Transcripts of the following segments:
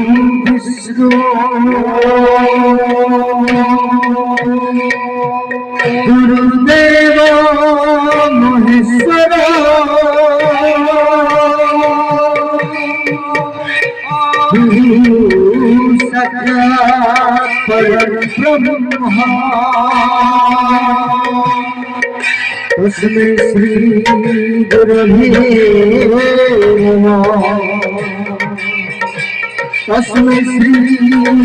विष्णु गुरुदेव महेश्वर साक्षात् परब्रह्म तस्मै श्री गुरवे नमः तस्मै श्री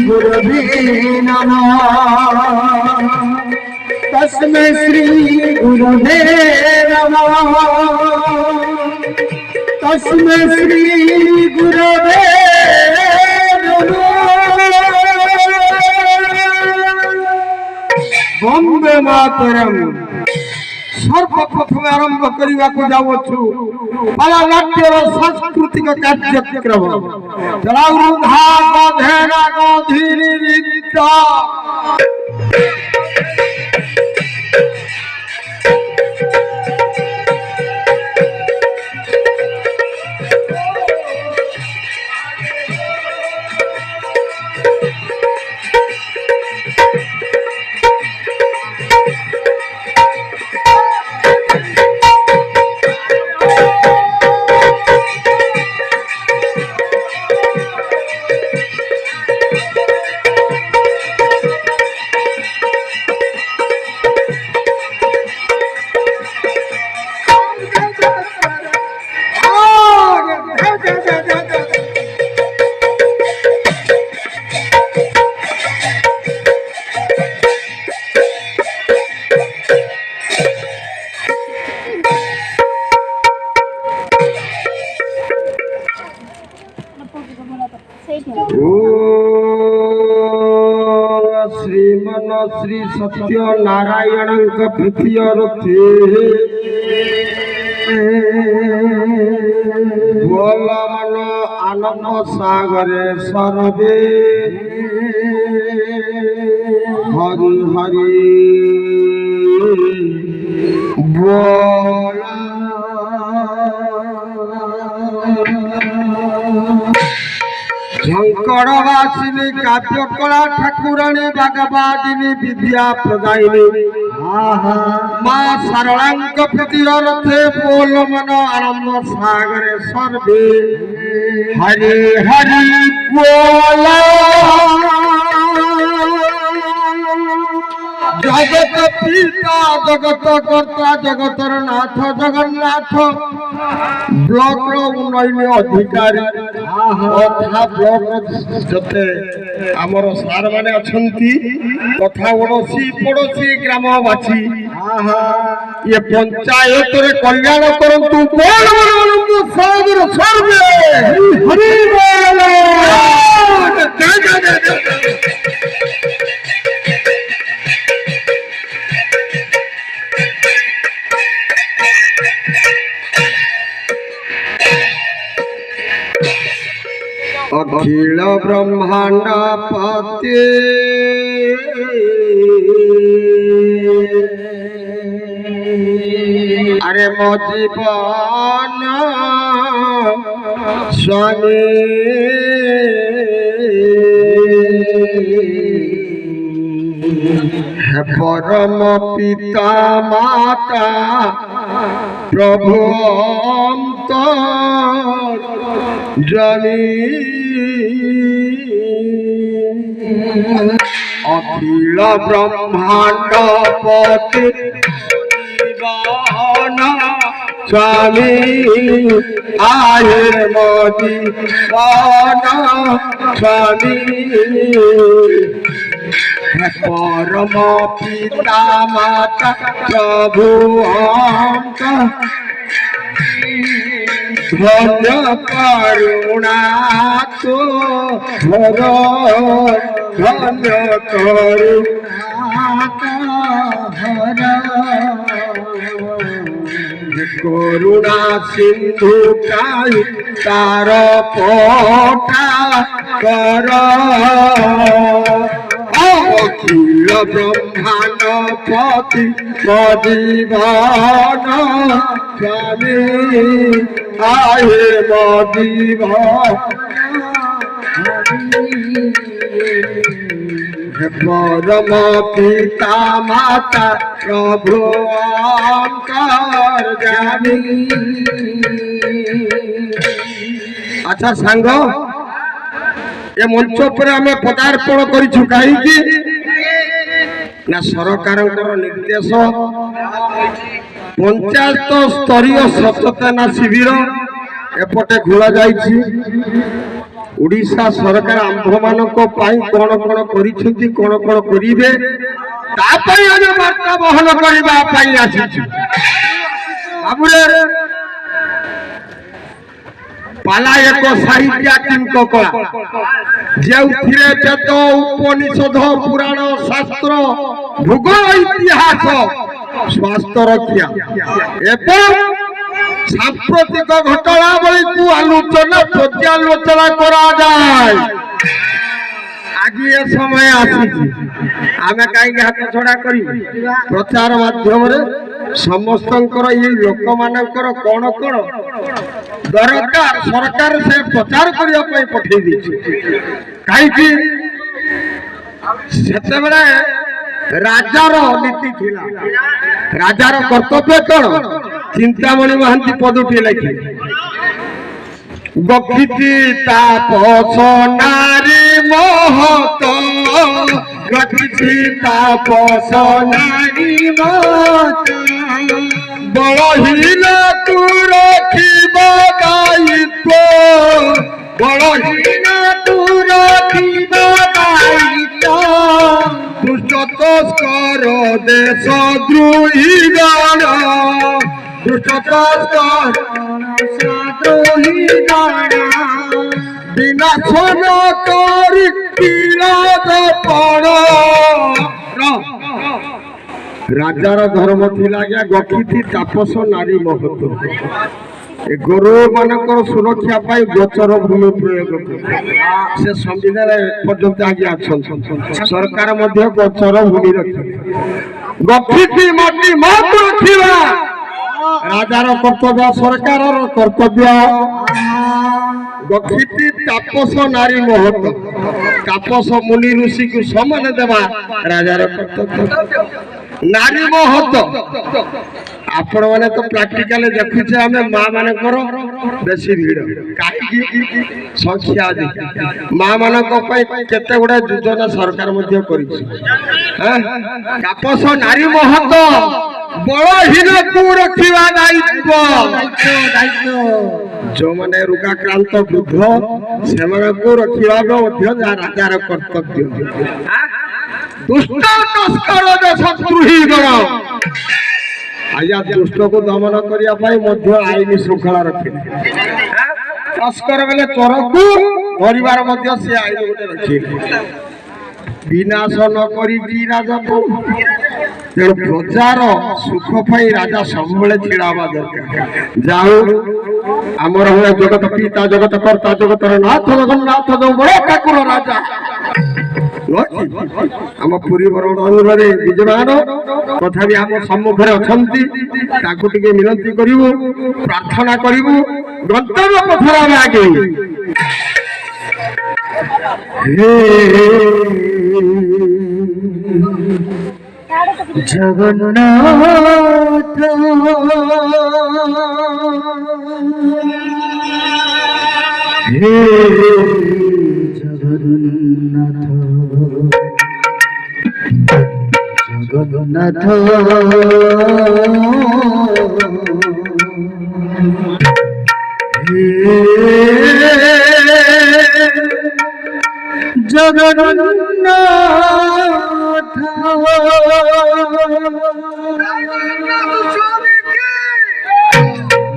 गुरवे नमः तस्मै श्री गुरवे नमः तस्मै श्री गुरवे वंदे मातरम। सर्वप्रथम आरंभ करने को जाऊँ पाला नाट्य और सांस्कृतिक कार्यक्रम श्रीमन श्री सत्य नारायण प्रीतिय बोल मन आनंद सागरे सर्वे हरि हरि बोल झंकड़वासिनी काव्यकला ठाकुराणी भगवादिनी विद्या प्रदायिनी माँ सरलांक प्रीतिर रथे बोल मन आनंद सागरे सर्वे हरि हरि बोल। जगत पिता जगत कर्ता जगतर नाथ जगन्नाथ ब्लॉक उन्नयन अधिकारी तथा ब्लॉक जते आमर सार माने अछंती तथा ओडसी पड़ोसी ग्रामवासी ये पंचायत रे कल्याण करंतु बोल सागर सर्वे हरि बोल। अखिल ब्रह्मांड पते अरे मो जीवन स्वामी है परम पिता माता प्रभु जानी अखिल ब्रह्मांड पति स्वामी आये मोदी स्वामी परम पिता माता प्रभु धन्य करुणा तो भर धन्य करुणा करुणा सिंधु काई तार पोटा कर अखिल ब्रह्मांड पति मदीवन स्वामी आये मदीवन हे परम पिता माता प्रभु अंतर्यामी। अच्छा सांग ए मंच पर आम पदार्पण करिछु काहीकि ना सरकारଙ୍କର निर्देश पंचायत स्तरीय सचेतना शिविर एपटे खोला जाइछि। ओडिशा सरकार आंभ मानक पाई कोन कोन करिछथि कोन कोन करिवे ता पई आज वार्ता बहन करबा पई आछि। बाबुरे पाला एक साहित्यात्मक कला जेउथिरे वेद उपनिषद पुराण शास्त्र भूगोल इतिहास स्वास्थ्य रक्षा एवं सांप्रतिक घटनावली को आलोचना पर्यालोचना करा जाए। आज ये समय आसी आम कहीं हाथ छड़ा कर प्रचार माध्यम समस्तंकर ये लोक मानकर कौन कौन दरकार सरकार से प्रचार करने पठे दी कहीं राजार नीति थिला राजार कर्तव्य कौन चिंतामणि महांती पदुटी लिखे गखिति तापस नारी महत गखिति तापस नारी महत बड़हीन तू रखिब दायित्व बड़हीन तू रखिब दायित्व दुष्ट तस्कर देश द्रोही गण दुष्ट तस्कर द्रोही गण विनाशन करी किरात पड़ राजार धर्म थिला गया गखिति तापस नारी महत ए गोरु मानकर सुरक्षा पाई गोचर भूमि प्रयोग से संविधान पर्यंत आगे आछन सरकार मध्य गोचर भूमि रखे गखिति माटी मत रखिबा राजार कर्तव्य सरकार कर्तव्य गखिति तापस नारी महत तापस मुनि ऋषि को सम्मान देवा राजार कर्तव्य नारी महत आपण माने तो प्रैक्टिकल देखुचे हमें मां माने करो बेसी भीड़ काहे संख्या मां माने को पई केते गुडा योजना सरकार मध्य करिछि हैं तापस नारी महत बड़हीन को रखिबा दायित्व जो माने रुगाक्रांत वृद्ध से माने को रखिबा मध्य राजार कर्तव्य दुष्ट तस्कर देश द्रोही गण आया दुष्ट को दमन करिया पाई मध्य आईन श्रृंखला रखे तस्कर बेले चोर को परिवार मध्य से आईन गोटे रखे विनाश न करी राजा प्रजार सुख पाई राजा सब छिड़ावा दरकार जाओ आमर हुए जगत पिता जगत कर्ता जगतर नाथ जगन्नाथ जो बड़ ठाकुर राजा आम पुरी बरगड़ अनुराधे विजयमान तथा आम सम्मुखें अच्छा मिनती करूँ प्रार्थना करूँ गंतव्य पथर आम आगे जगन्नाथ हे जगन्नाथ हे जगन्नाथ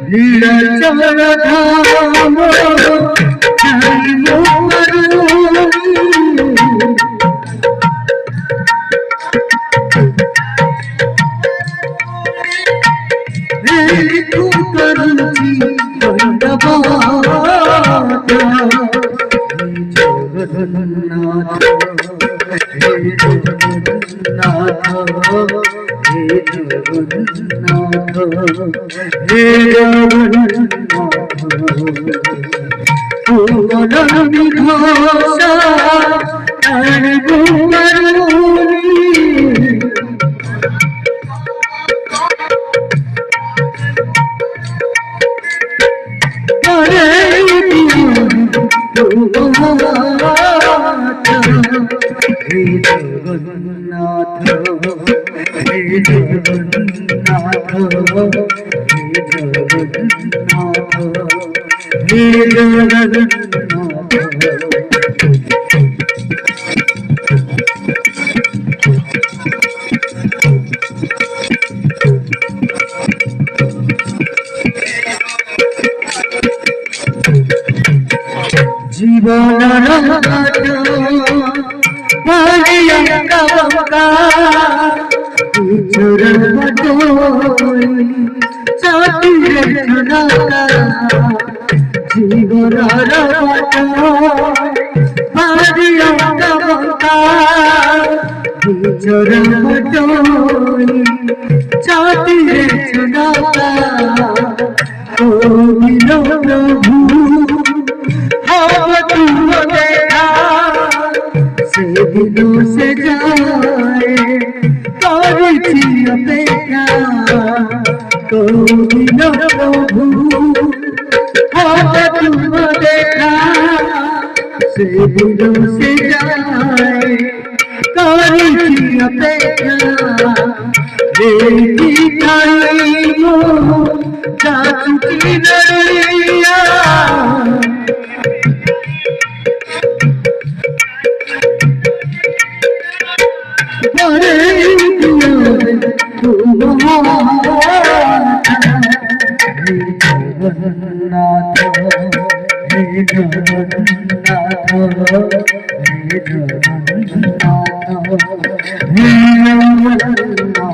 वीरचरण धाम जगन्नाथ হে জগন্নাথ হে জগন্নাথ হে জগন্নাথ জীবন दिलों से जाए करती अपेक्षा कोई न प्रभु तुम देखा से दिलों से जाए करती अपेक्षा रेती खाई मो जाती नरिया जगन्नाथ हे जगन्नाथ हे जगन्नाथ हे जगन्नाथ